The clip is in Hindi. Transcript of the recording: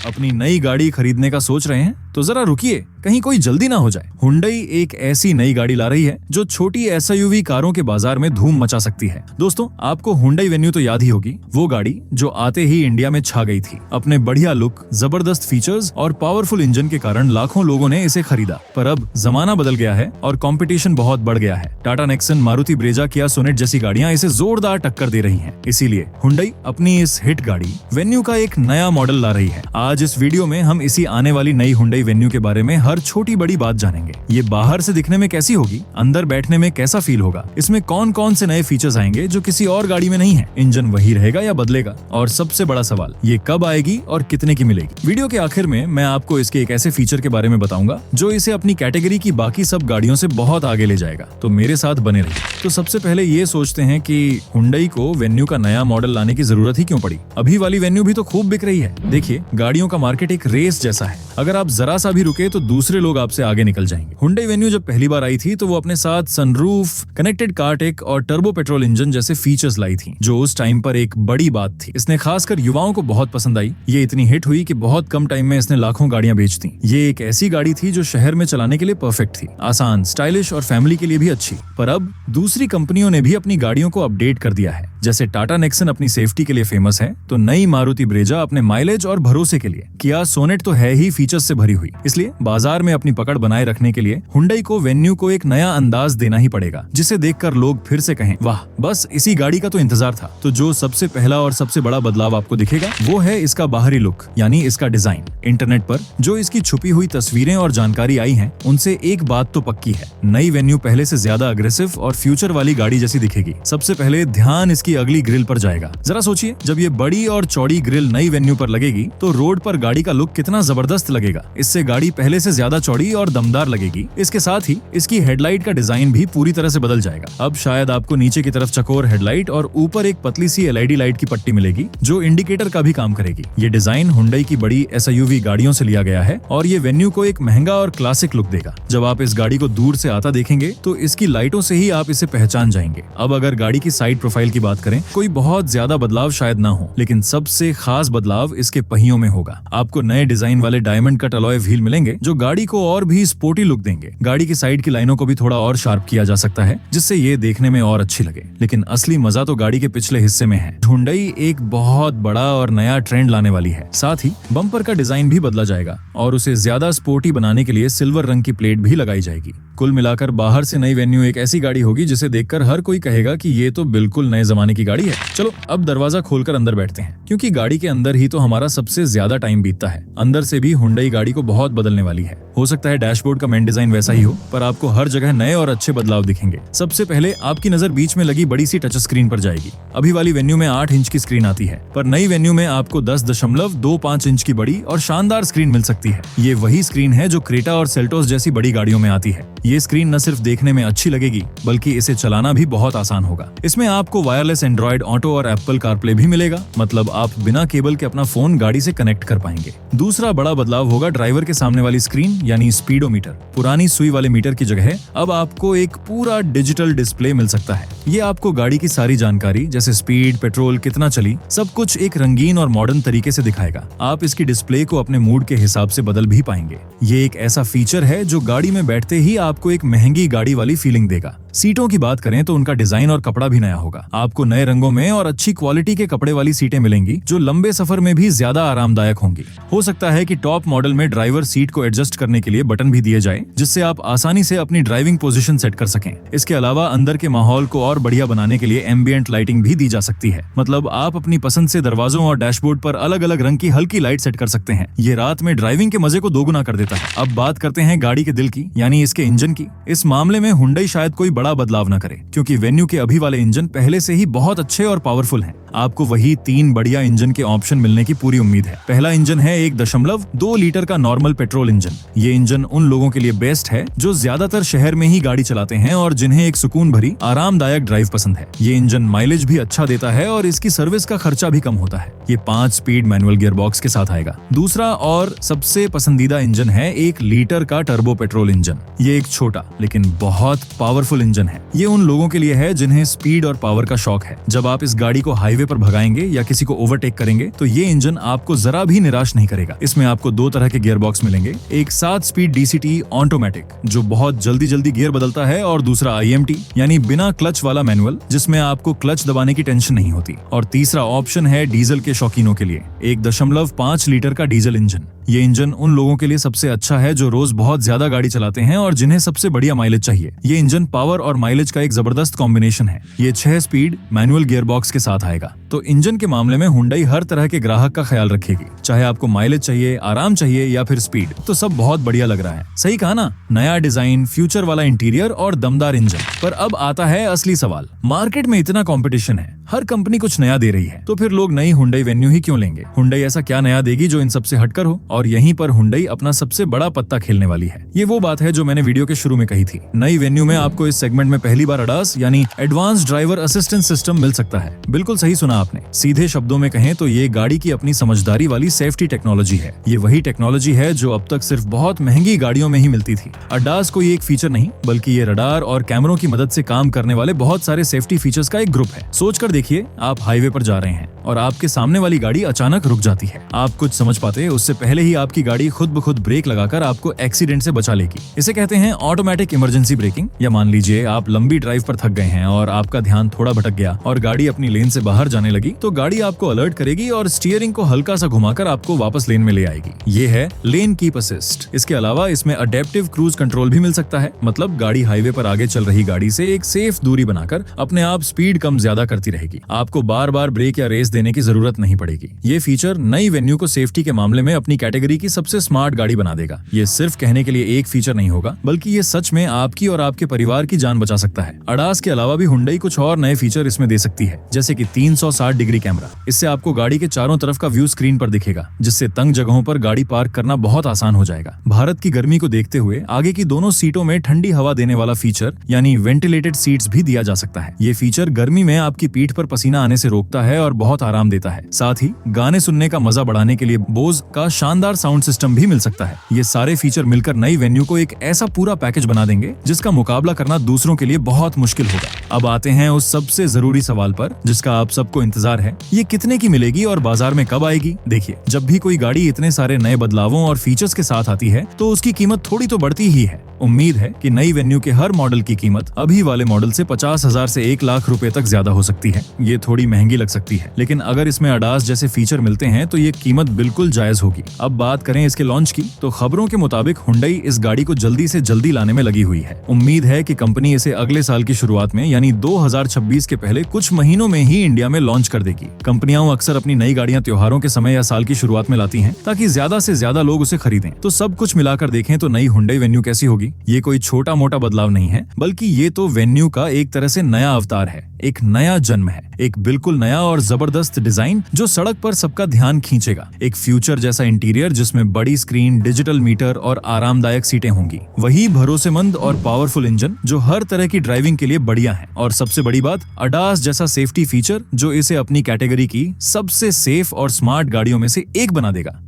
अपनी नई गाड़ी खरीदने का सोच रहे हैं तो जरा रुकिए, कहीं कोई जल्दी ना हो जाए। हुंडई एक ऐसी नई गाड़ी ला रही है जो छोटी एसयूवी कारों के बाजार में धूम मचा सकती है। दोस्तों, आपको हुंडई वेन्यू तो याद ही होगी, वो गाड़ी जो आते ही इंडिया में छा गई थी। अपने बढ़िया लुक, जबरदस्त फीचर्स और पावरफुल इंजन के कारण लाखों लोगों ने इसे खरीदा। पर अब जमाना बदल गया है और कंपटीशन बहुत बढ़ गया है। टाटा नेक्सन, मारुति ब्रेजा, किया सोनेट जैसी गाड़ियां इसे जोरदार टक्कर दे रही हैं। इसीलिए हुंडई अपनी इस हिट गाड़ी वेन्यू का एक नया मॉडल ला रही है। आज इस वीडियो में हम इसी आने वाली नई हुंडई वेन्यू के बारे में हर छोटी बड़ी बात जानेंगे। ये बाहर से दिखने में कैसी होगी, अंदर बैठने में कैसा फील होगा, इसमें कौन कौन से नए फीचर्स आएंगे जो किसी और गाड़ी में नहीं है, इंजन वही रहेगा या बदलेगा, और सबसे बड़ा सवाल, ये कब आएगी और कितने की मिलेगी। वीडियो के आखिर में मैं आपको इसके एक ऐसे फीचर के बारे में बताऊंगा जो इसे अपनी कैटेगरी की बाकी सब गाड़ियों से बहुत आगे ले जाएगा। तो मेरे साथ बने रहिए। तो सबसे पहले ये सोचते हैं कि हुंडई को वेन्यू का नया मॉडल लाने की जरूरत ही क्यों पड़ी। अभी वाली वेन्यू भी तो खूब बिक रही है। देखिए, गाड़ियों का मार्केट एक रेस जैसा है, अगर आप जरा सा भी रुके तो दूसरे लोग आपसे आगे निकल जाएंगे। हुंडई वेन्यू जब पहली बार आई थी तो वो अपने साथ सनरूफ, कनेक्टेड कार टेक और टर्बो पेट्रोल इंजन जैसे फीचर्स लाई थी, जो उस टाइम पर एक बड़ी बात थी। इसने खासकर युवाओं को बहुत पसंद आई। ये इतनी हिट हुई कि बहुत कम टाइम में इसने लाखों गाड़ियां बेच दी। ये एक ऐसी गाड़ी थी जो शहर में चलाने के लिए परफेक्ट थी, आसान, स्टाइलिश और फैमिली के लिए भी अच्छी। पर अब दूसरी कंपनियों ने भी अपनी गाड़ियों को अपडेट कर दिया है। जैसे टाटा नेक्सन अपनी सेफ्टी के लिए फेमस है, तो नई मारुति ब्रेजा अपने माइलेज और भरोसे के लिए, किया सोनेट तो है ही फीचर्स से भरी हुई। इसलिए बाजार में अपनी पकड़ बनाए रखने के लिए हुंडई को वेन्यू को एक नया अंदाज देना ही पड़ेगा, जिसे देखकर लोग फिर से कहें, वाह, बस इसी गाड़ी का तो इंतजार था। तो जो सबसे पहला और सबसे बड़ा बदलाव आपको दिखेगा वो है इसका बाहरी लुक, यानी इसका डिजाइन। इंटरनेट पर जो इसकी छुपी हुई तस्वीरें और जानकारी आई है, उनसे एक बात तो पक्की है, नई वेन्यू पहले से ज्यादा अग्रेसिव और फ्यूचर वाली गाड़ी जैसी दिखेगी। सबसे पहले ध्यान इसकी अगली ग्रिल पर जाएगा। जरा सोचिए, जब ये बड़ी और चौड़ी ग्रिल नई वेन्यू पर लगेगी तो रोड पर गाड़ी का लुक कितना जबरदस्त लगेगा। इससे गाड़ी पहले से ज्यादा चौड़ी और दमदार लगेगी। इसके साथ ही इसकी हेडलाइट का डिजाइन भी पूरी तरह से बदल जाएगा। अब शायद आपको नीचे की तरफ चकोर हेडलाइट और ऊपर एक पतली सी एलईडी लाइट की पट्टी मिलेगी, जो इंडिकेटर का भी काम करेगी। ये डिजाइन हुंडई की बड़ी एसयूवी गाड़ियों से लिया गया है और ये वेन्यू को एक महंगा और क्लासिक लुक देगा। जब आप इस गाड़ी को दूर से आता देखेंगे तो इसकी लाइटों से ही आप इसे पहचान जाएंगे। अब अगर गाड़ी की साइड प्रोफाइल की बात करें, कोई बहुत ज्यादा बदलाव शायद ना हो, लेकिन सबसे खास बदलाव इसके पहियों में होगा। आपको नए डिजाइन वाले डायमंड कट अलॉय व्हील मिलेंगे, जो गाड़ी को और भी स्पोर्टी लुक देंगे। गाड़ी की साइड की लाइनों को भी थोड़ा और शार्प किया जा सकता है, जिससे ये देखने में और अच्छी लगे। लेकिन असली मजा तो गाड़ी के पिछले हिस्से में है। हुंडई एक बहुत बड़ा और नया ट्रेंड लाने वाली है। साथ ही बम्पर का डिजाइन भी बदला जाएगा और उसे ज्यादा स्पोर्टी बनाने के लिए सिल्वर रंग की प्लेट भी लगाई जाएगी। कुल मिलाकर बाहर से नई वेन्यू एक ऐसी गाड़ी होगी जिसे देखकर हर कोई कहेगा कि ये तो बिल्कुल नए जमाने की गाड़ी है। चलो अब दरवाजा खोलकर अंदर बैठते हैं, क्योंकि गाड़ी के अंदर ही तो हमारा सबसे ज्यादा टाइम बीतता है। अंदर से भी हुंडई गाड़ी को बहुत बदलने वाली है। हो सकता है डैशबोर्ड का मेन डिजाइन वैसा ही हो, पर आपको हर जगह नए और अच्छे बदलाव दिखेंगे। सबसे पहले आपकी नजर बीच में लगी बड़ी सी टच स्क्रीन पर जाएगी। अभी वाली वेन्यू में 8 इंच की स्क्रीन आती है, पर नई वेन्यू में आपको 10.25 इंच की बड़ी और शानदार स्क्रीन मिल सकती है। ये वही स्क्रीन है जो क्रेटा और सेल्टोस जैसी बड़ी गाड़ियों में आती है। ये स्क्रीन न सिर्फ देखने में अच्छी लगेगी, बल्कि इसे चलाना भी बहुत आसान होगा। इसमें आपको वायरलेस एंड्रॉइड ऑटो और एप्पल कारप्ले भी मिलेगा, मतलब आप बिना केबल के अपना फोन गाड़ी से कनेक्ट कर पाएंगे। दूसरा बड़ा बदलाव होगा ड्राइवर के सामने वाली स्क्रीन, यानी स्पीडोमीटर। पुरानी सुई वाले मीटर की जगह अब आपको एक पूरा डिजिटल डिस्प्ले मिल सकता है। ये आपको गाड़ी की सारी जानकारी, जैसे स्पीड, पेट्रोल कितना चली, सब कुछ एक रंगीन और मॉडर्न तरीके से दिखाएगा। आप इसकी डिस्प्ले को अपने मूड के हिसाब से बदल भी पाएंगे। ये एक ऐसा फीचर है जो गाड़ी में बैठते ही आपको एक महंगी गाड़ी वाली फीलिंग देगा। सीटों की बात करें तो उनका डिजाइन और कपड़ा भी नया होगा। आपको नए रंगों में और अच्छी क्वालिटी के कपड़े वाली सीटें मिलेंगी, जो लंबे सफर में भी ज्यादा आरामदायक होंगी। हो सकता है कि टॉप मॉडल में ड्राइवर सीट को एडजस्ट करने के लिए बटन भी दिए जाए, जिससे आप आसानी से अपनी ड्राइविंग पोजीशन सेट कर सकें। इसके अलावा अंदर के माहौल को और बढ़िया बनाने के लिए एम्बिएंट लाइटिंग भी दी जा सकती है, मतलब आप अपनी पसंद से दरवाजों और डैशबोर्ड पर अलग अलग रंग की हल्की लाइट सेट कर सकते हैं। ये रात में ड्राइविंग के मजे को दोगुना कर देता है। अब बात करते हैं गाड़ी के दिल की, यानी इसके इंजन की। इस मामले में हुंडई शायद कोई बड़ा बदलाव न करे, क्योंकि वेन्यू के अभी वाले इंजन पहले से ही बहुत अच्छे और पावरफुल हैं। आपको वही 3 बढ़िया इंजन के ऑप्शन मिलने की पूरी उम्मीद है। पहला इंजन है 1.2 लीटर का नॉर्मल पेट्रोल इंजन। ये इंजन उन लोगों के लिए बेस्ट है जो ज्यादातर शहर में ही गाड़ी चलाते हैं और जिन्हें एक सुकून भरी आरामदायक ड्राइव पसंद है। ये इंजन माइलेज भी अच्छा देता है और इसकी सर्विस का खर्चा भी कम होता है। ये 5 स्पीड मैनुअल गियरबॉक्स के साथ आएगा। दूसरा और सबसे पसंदीदा इंजन है 1 लीटर का टर्बो पेट्रोल इंजन। ये एक छोटा लेकिन बहुत पावरफुल इंजन है। ये उन लोगों के लिए है जिन्हें स्पीड और पावर का शौक है। जब आप इस गाड़ी को हाईवे पर भगाएंगे या किसी को ओवरटेक करेंगे तो ये इंजन आपको जरा भी निराश नहीं करेगा। इसमें आपको 2 तरह के गियर बॉक्स मिलेंगे, एक 7 स्पीड DCT ऑटोमेटिक जो बहुत जल्दी गियर बदलता है, और दूसरा IMT यानी बिना क्लच वाला मैनुअल जिसमें आपको क्लच दबाने की टेंशन नहीं होती। और तीसरा ऑप्शन है डीजल के शौकीनों के लिए, 1.5 लीटर का डीजल इंजन। ये इंजन उन लोगों के लिए सबसे अच्छा है जो रोज बहुत ज्यादा गाड़ी चलाते हैं और जिन्हें सबसे बढ़िया माइलेज चाहिए। ये इंजन पावर और माइलेज का एक जबरदस्त कॉम्बिनेशन है। ये 6 स्पीड मैनुअल गियर बॉक्स के साथ आएगा। तो इंजन के मामले में हुंडई हर तरह के ग्राहक का ख्याल रखेगी, चाहे आपको माइलेज चाहिए, आराम चाहिए या फिर स्पीड, तो सब बहुत बढ़िया लग रहा है। सही कहा ना? नया डिजाइन, फ्यूचर वाला इंटीरियर और दमदार इंजन। पर अब आता है असली सवाल, मार्केट में इतना कंपटीशन है, हर कंपनी कुछ नया दे रही है, तो फिर लोग नई हुंडई वेन्यू ही क्यों लेंगे? हुंडई ऐसा क्या नया देगी जो इन सबसे हटकर हो? और यहीं पर हुंडई अपना सबसे बड़ा पत्ता खेलने वाली है। ये वो बात है जो मैंने वीडियो के शुरू में कही थी। नई वेन्यू में आपको इस सेगमेंट में पहली बार ADAS यानी एडवांस ड्राइवर असिस्टेंस सिस्टम मिल सकता है। बिल्कुल सही सुना आपने। सीधे शब्दों में कहें तो ये गाड़ी की अपनी समझदारी वाली सेफ्टी टेक्नोलॉजी है। ये वही टेक्नोलॉजी है जो अब तक सिर्फ बहुत महंगी गाड़ियों में ही मिलती थी। ADAS कोई एक फीचर नहीं, बल्कि ये रडार और कैमरों की मदद से काम करने वाले बहुत सारे सेफ्टी फीचर्स का एक ग्रुप है। सोचकर देखिए, आप हाईवे पर जा रहे हैं और आपके सामने वाली गाड़ी अचानक रुक जाती है। आप कुछ समझ पाते उससे पहले ही आपकी गाड़ी खुद ब खुद ब्रेक लगाकर आपको एक्सीडेंट से बचा लेगी। इसे कहते हैं ऑटोमेटिक इमरजेंसी ब्रेकिंग। या मान लीजिए आप लंबी ड्राइव पर थक गए हैं और आपका ध्यान थोड़ा भटक गया और गाड़ी अपनी लेन से बाहर जाने लगी, तो गाड़ी आपको अलर्ट करेगी और स्टीयरिंग को हल्का सा घुमाकर आपको वापस लेन में ले आएगी। ये है लेन कीप असिस्ट। इसके अलावा इसमें अडेप्टिव क्रूज कंट्रोल भी मिल सकता है, मतलब गाड़ी हाईवे पर आगे चल रही गाड़ी से एक सेफ दूरी बनाकर अपने आप स्पीड कम ज्यादा करती रहेगी। आपको बार बार ब्रेक या रेस देने की जरूरत नहीं पड़ेगी। ये फीचर नई वेन्यू को सेफ्टी के मामले में अपनी कैटेगरी की सबसे स्मार्ट गाड़ी बना देगा। ये सिर्फ कहने के लिए एक फीचर नहीं होगा, बल्कि ये सच में आपकी और आपके परिवार की जान बचा सकता है। ADAS के अलावा भी हुंडई कुछ और नए फीचर इसमें दे सकती है, जैसे कि 360 डिग्री कैमरा। इससे आपको गाड़ी के चारों तरफ का व्यू स्क्रीन पर दिखेगा, जिससे तंग जगहों पर गाड़ी पार्क करना बहुत आसान हो जाएगा। भारत की गर्मी को देखते हुए आगे की दोनों सीटों में ठंडी हवा देने वाला फीचर यानी वेंटिलेटेड सीट्स भी दिया जा सकता है। ये फीचर गर्मी में आपकी पीठ पर पसीना आने से रोकता है और बहुत आराम देता है। साथ ही गाने सुनने का मजा बढ़ाने के लिए बोस का शानदार साउंड सिस्टम भी मिल सकता है। ये सारे फीचर मिलकर नई वेन्यू को एक ऐसा पूरा पैकेज बना देंगे जिसका मुकाबला करना दूसरों के लिए बहुत मुश्किल होगा। अब आते हैं उस सबसे जरूरी सवाल पर जिसका आप सबको इंतजार है, ये कितने की मिलेगी और बाजार में कब आएगी? देखिए, जब भी कोई गाड़ी इतने सारे नए बदलावों और फीचर्स के साथ आती है तो उसकी कीमत थोड़ी तो बढ़ती ही है। उम्मीद है कि नई वेन्यू के हर मॉडल की कीमत अभी वाले मॉडल से 50,000 से 1 लाख रुपए तक ज्यादा हो सकती है। ये थोड़ी महंगी लग सकती है, लेकिन अगर इसमें ADAS जैसे फीचर मिलते हैं तो ये कीमत बिल्कुल जायज होगी। अब बात करें इसके लॉन्च की, तो खबरों के मुताबिक हुंडई इस गाड़ी को जल्दी से जल्दी लाने में लगी हुई है। उम्मीद है कि कंपनी इसे अगले साल की शुरुआत में यानी 2026 के पहले कुछ महीनों में ही इंडिया में लॉन्च कर देगी। कंपनियां अक्सर अपनी नई गाड़ियां त्योहारों के समय या साल की शुरुआत में लाती हैं ताकि ज्यादा से ज्यादा लोग उसे खरीदें। तो सब कुछ मिलाकर देखें तो नई हुंडई वेन्यू कैसी होगी? ये कोई छोटा मोटा बदलाव नहीं है, बल्कि ये तो वेन्यू का एक तरह से नया अवतार है, एक नया जन्म है, एक बिल्कुल नया और जबरदस्त डिजाइन जो सड़क पर सबका ध्यान खींचेगा। एक फ्यूचर जैसा इंटीरियर जिसमें बड़ी स्क्रीन, डिजिटल मीटर और आरामदायक सीटें होंगी। वही भरोसेमंद और पावरफुल इंजन जो हर तरह की ड्राइविंग के लिए बढ़िया है। और सबसे बड़ी बात, ADAS जैसा सेफ्टी फीचर जो इसे अपनी कैटेगरी की सबसे सेफ और स्मार्ट गाड़ियों में से एक बना देगा।